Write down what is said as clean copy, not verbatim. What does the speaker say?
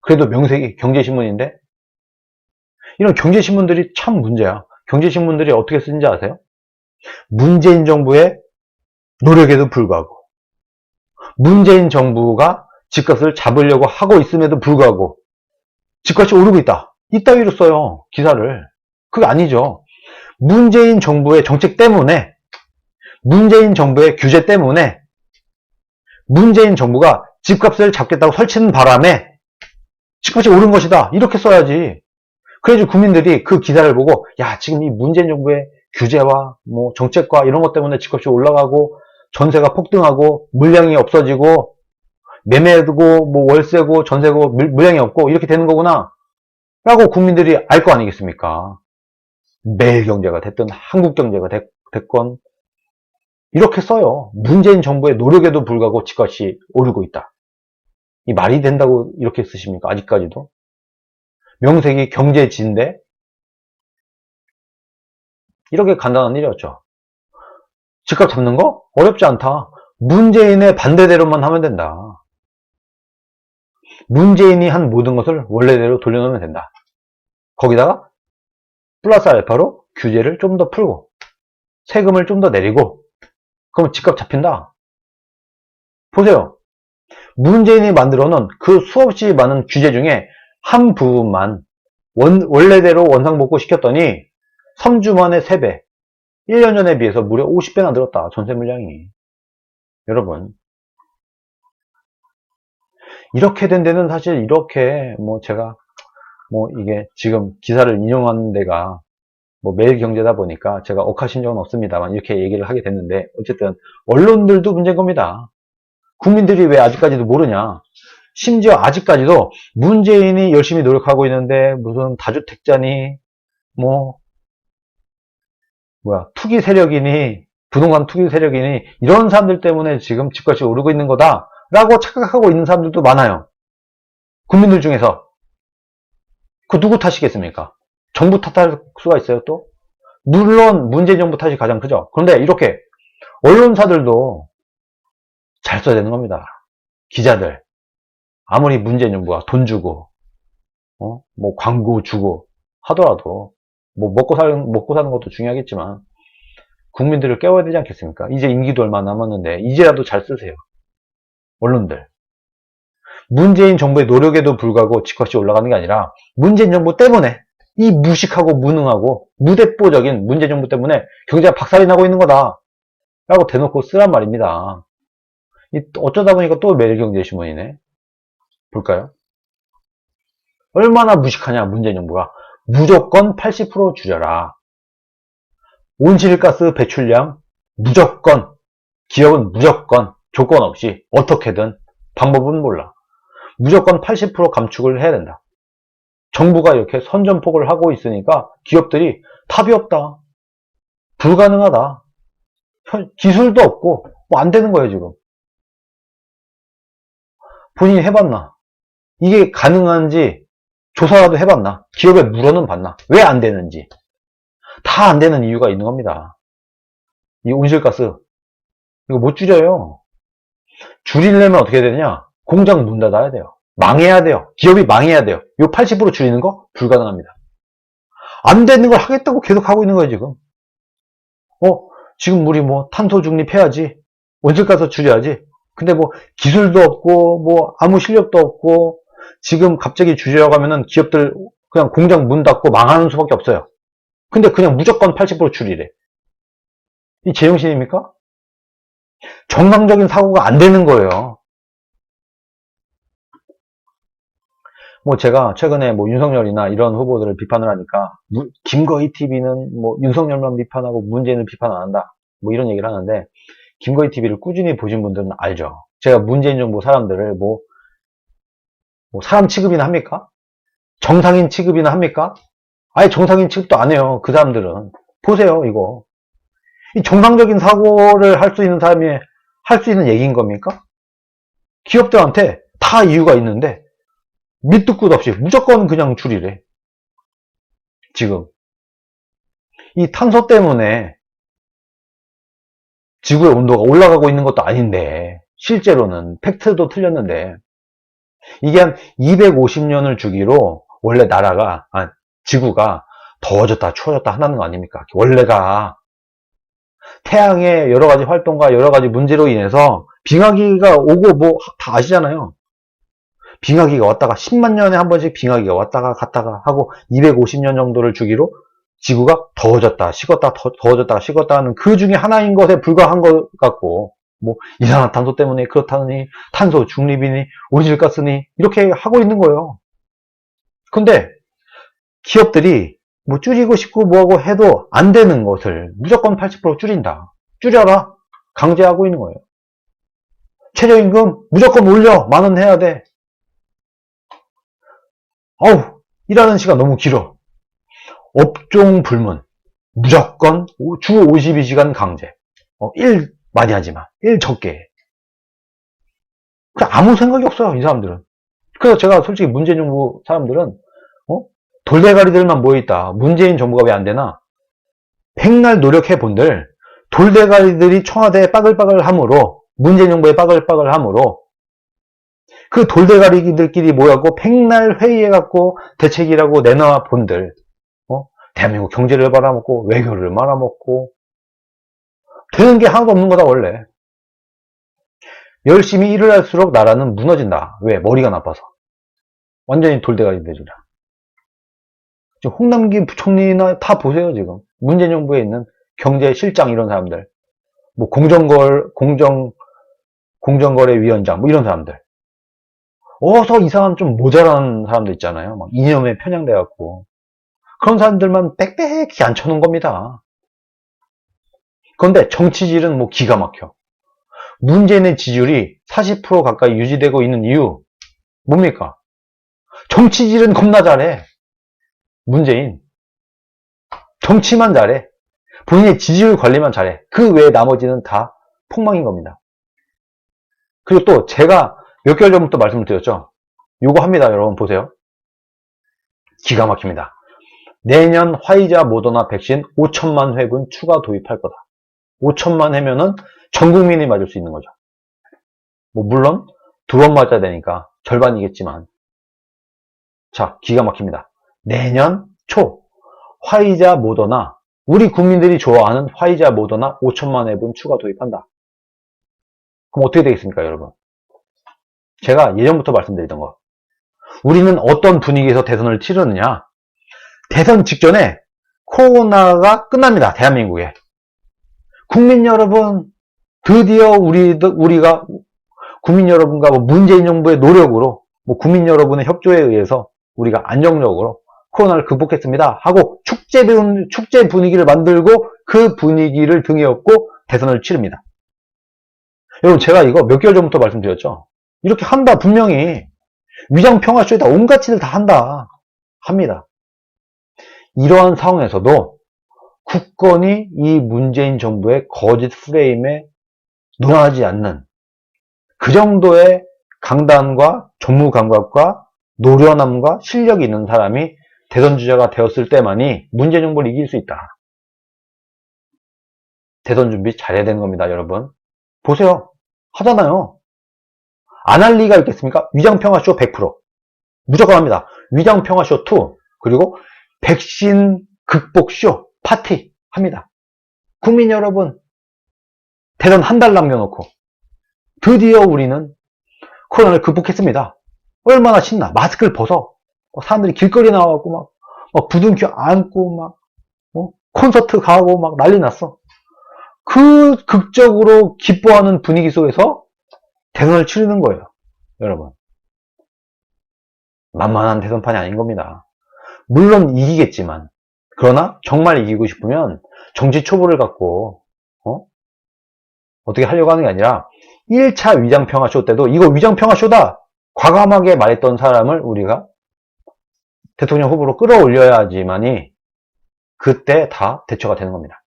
그래도 명색이 경제신문인데 이런 경제신문들이 참 문제야. 경제신문들이 어떻게 쓰는지 아세요? 문재인 정부의 노력에도 불구하고 문재인 정부가 집값을 잡으려고 하고 있음에도 불구하고 집값이 오르고 있다. 이따위로 써요. 기사를. 그게 아니죠. 문재인 정부의 정책 때문에 문재인 정부의 규제 때문에 문재인 정부가 집값을 잡겠다고 설치는 바람에 집값이 오른 것이다. 이렇게 써야지. 그래야지 국민들이 그 기사를 보고 야 지금 이 문재인 정부의 규제와 뭐 정책과 이런 것 때문에 집값이 올라가고 전세가 폭등하고 물량이 없어지고 매매도 뭐 월세고 전세고 물량이 없고 이렇게 되는 거구나 라고 국민들이 알 거 아니겠습니까? 매일경제가 됐든 한국경제가 됐건 이렇게 써요. 문재인 정부의 노력에도 불구하고 집값이 오르고 있다. 이 말이 된다고 이렇게 쓰십니까? 아직까지도? 명색이 경제지인데 이렇게 간단한 일이었죠. 집값 잡는 거? 어렵지 않다. 문재인의 반대대로만 하면 된다. 문재인이 한 모든 것을 원래대로 돌려놓으면 된다. 거기다가 플러스 알파로 규제를 좀 더 풀고 세금을 좀 더 내리고 그러면 집값 잡힌다. 보세요. 문재인이 만들어 놓은 그 수없이 많은 규제 중에 한 부분만 원래대로 원상복구 시켰더니 3주 만에 3배 1년 전에 비해서 무려 50배나 늘었다. 전세 물량이. 여러분 이렇게 된 데는 사실 이렇게 뭐 제가 뭐 이게 지금 기사를 인용하는 데가 뭐 매일경제다 보니까 제가 억하신 적은 없습니다만 이렇게 얘기를 하게 됐는데 어쨌든 언론들도 문제인 겁니다. 국민들이 왜 아직까지도 모르냐. 심지어 아직까지도 문재인이 열심히 노력하고 있는데 무슨 다주택자니 뭐 투기 세력이니 부동산 투기 세력이니 이런 사람들 때문에 지금 집값이 오르고 있는 거다 라고 착각하고 있는 사람들도 많아요. 국민들 중에서. 그 누구 탓이겠습니까? 정부 탓할 수가 있어요 또? 물론 문재인 정부 탓이 가장 크죠. 그런데 이렇게 언론사들도 잘 써야 되는 겁니다. 기자들 아무리 문재인 정부가 돈 주고 뭐 광고 주고 하더라도 뭐 먹고 사는 것도 중요하겠지만 국민들을 깨워야 되지 않겠습니까? 이제 임기도 얼마 남았는데 이제라도 잘 쓰세요. 언론들. 문재인 정부의 노력에도 불구하고 집값이 올라가는 게 아니라 문재인 정부 때문에 이 무식하고 무능하고 무대뽀적인 문재인 정부 때문에 경제가 박살이 나고 있는 거다 라고 대놓고 쓰란 말입니다. 어쩌다 보니까 또 매일경제신문이네. 볼까요? 얼마나 무식하냐 문재인 정부가. 무조건 80% 줄여라. 온실가스 배출량 무조건, 기업은 무조건 조건 없이 어떻게든 방법은 몰라. 무조건 80% 감축을 해야 된다. 정부가 이렇게 선전포고를 하고 있으니까 기업들이 답이 없다. 불가능하다. 기술도 없고 뭐 안 되는 거예요 지금. 본인이 해봤나? 이게 가능한지 조사라도 해봤나? 기업에 물어는 봤나? 왜 안 되는지. 다 안 되는 이유가 있는 겁니다. 이 온실가스 이거 못 줄여요. 줄이려면 어떻게 해야 되냐? 공장 문 닫아야 돼요. 망해야 돼요. 기업이 망해야 돼요. 이 80% 줄이는 거 불가능합니다. 안 되는 걸 하겠다고 계속 하고 있는 거예요 지금. 지금 우리 뭐 탄소 중립해야지, 온실가스 줄여야지. 근데 뭐 기술도 없고 뭐 아무 실력도 없고 지금 갑자기 줄이려고 하면은 기업들 그냥 공장 문 닫고 망하는 수밖에 없어요. 근데 그냥 무조건 80% 줄이래. 이 제정신입니까? 정상적인 사고가 안 되는 거예요. 뭐 제가 최근에 뭐 윤석열이나 이런 후보들을 비판을 하니까 김거희 TV는 뭐 윤석열만 비판하고 문재인을 비판 안 한다. 뭐 이런 얘기를 하는데 김거희 TV를 꾸준히 보신 분들은 알죠. 제가 문재인 정부 사람들을 뭐 사람 취급이나 합니까? 정상인 취급이나 합니까? 아예 정상인 취급도 안 해요. 그 사람들은. 보세요 이거. 이 정상적인 사고를 할 수 있는 사람이 할 수 있는 얘기인 겁니까? 기업들한테 다 이유가 있는데 밑도 끝 없이 무조건 그냥 줄이래. 지금 이 탄소 때문에 지구의 온도가 올라가고 있는 것도 아닌데 실제로는 팩트도 틀렸는데 이게 한 250년을 주기로 원래 나라가, 지구가 더워졌다, 추워졌다 한다는 거 아닙니까? 원래가 태양의 여러 가지 활동과 여러 가지 문제로 인해서 빙하기가 오고 뭐 다 아시잖아요. 빙하기가 왔다가 10만 년에 한 번씩 빙하기가 왔다가 갔다가 하고 250년 정도를 주기로 지구가 더워졌다, 식었다, 더워졌다, 식었다 하는 그 중에 하나인 것에 불과한 것 같고, 뭐 이산화탄소 때문에 그렇다니, 탄소 중립이니, 온실가스니 이렇게 하고 있는 거예요. 근데 기업들이 뭐 줄이고 싶고 뭐하고 해도 안 되는 것을 무조건 80% 줄인다. 줄여라. 강제하고 있는 거예요. 최저임금 무조건 올려. 10,000원 해야 돼. 어우, 일하는 시간 너무 길어. 업종 불문. 무조건 주 52시간 강제. 일 많이 하지 마. 일 적게 해. 아무 생각이 없어요, 이 사람들은. 그래서 제가 솔직히 문재인 정부 사람들은 돌대가리들만 모여있다. 문재인 정부가 왜 안 되나? 백날 노력해 본들 돌대가리들이 청와대에 빠글빠글 함으로, 문재인 정부에 빠글빠글 함으로 그 돌대가리들끼리 모여갖고 백날 회의해갖고 대책이라고 내놔 본들, 대한민국 경제를 말아먹고 외교를 말아먹고 되는 게 하나도 없는 거다. 원래 열심히 일을 할수록 나라는 무너진다. 왜? 머리가 나빠서. 완전히 돌대가리들이라. 지금 홍남기 부총리나 다 보세요. 지금 문재인 정부에 있는 경제실장 이런 사람들, 뭐 공정거래위원장 뭐 이런 사람들, 어서 이상한 좀 모자란 사람들 있잖아요. 막 이념에 편향돼갖고 그런 사람들만 빽빽히 앉혀놓은 겁니다. 그런데 정치질은 뭐 기가 막혀. 문재인의 지지율이 40% 가까이 유지되고 있는 이유 뭡니까? 정치질은 겁나 잘해. 문재인 정치만 잘해. 본인의 지지율 관리만 잘해. 그 외에 나머지는 다 폭망인 겁니다. 그리고 또 제가 몇 개월 전부터 말씀을 드렸죠. 요거 합니다. 여러분 보세요. 기가 막힙니다. 내년 화이자 모더나 백신 5천만 회분 추가 도입할 거다. 5천만 회면은 전 국민이 맞을 수 있는 거죠. 뭐 물론 2번 맞아야 되니까 절반이겠지만, 자, 기가 막힙니다. 내년 초 화이자 모더나, 우리 국민들이 좋아하는 화이자 모더나 5천만 회분 추가 도입한다. 그럼 어떻게 되겠습니까, 여러분? 제가 예전부터 말씀드리던 거, 우리는 어떤 분위기에서 대선을 치르느냐. 대선 직전에 코로나가 끝납니다. 대한민국에. 국민 여러분, 드디어 우리가 국민 여러분과 뭐 문재인 정부의 노력으로, 뭐 국민 여러분의 협조에 의해서 우리가 안정적으로 코로나를 극복했습니다 하고 축제 분위기를 만들고 그 분위기를 등에 업고 대선을 치릅니다. 여러분, 제가 이거 몇 개월 전부터 말씀드렸죠. 이렇게 한다. 분명히 위장평화쇼에다 온갖 짓을 다 한다. 합니다. 이러한 상황에서도 굳건히 이 문재인 정부의 거짓 프레임에 논하지 않는 그 정도의 강단과 전무감각과 노련함과 실력이 있는 사람이 대선 주자가 되었을 때만이 문재인 정부를 이길 수 있다. 대선 준비 잘해야 되는 겁니다, 여러분. 보세요. 하잖아요. 안 할 리가 있겠습니까? 위장평화쇼 100%. 무조건 합니다. 위장평화쇼 2. 그리고 백신 극복쇼 파티 합니다. 국민 여러분, 대선 한 달 남겨놓고 드디어 우리는 코로나를 극복했습니다. 얼마나 신나. 마스크를 벗어. 사람들이 길거리에 나와갖고 막 부둥켜 안고 막 콘서트 가고 막 난리 났어. 그 극적으로 기뻐하는 분위기 속에서 대선을 치르는 거예요. 여러분, 만만한 대선판이 아닌 겁니다. 물론 이기겠지만, 그러나 정말 이기고 싶으면 정치 초보를 갖고 어떻게 하려고 하는 게 아니라 1차 위장평화쇼 때도 이거 위장평화쇼다 과감하게 말했던 사람을 우리가 대통령 후보로 끌어올려야지만이 그때 다 대처가 되는 겁니다.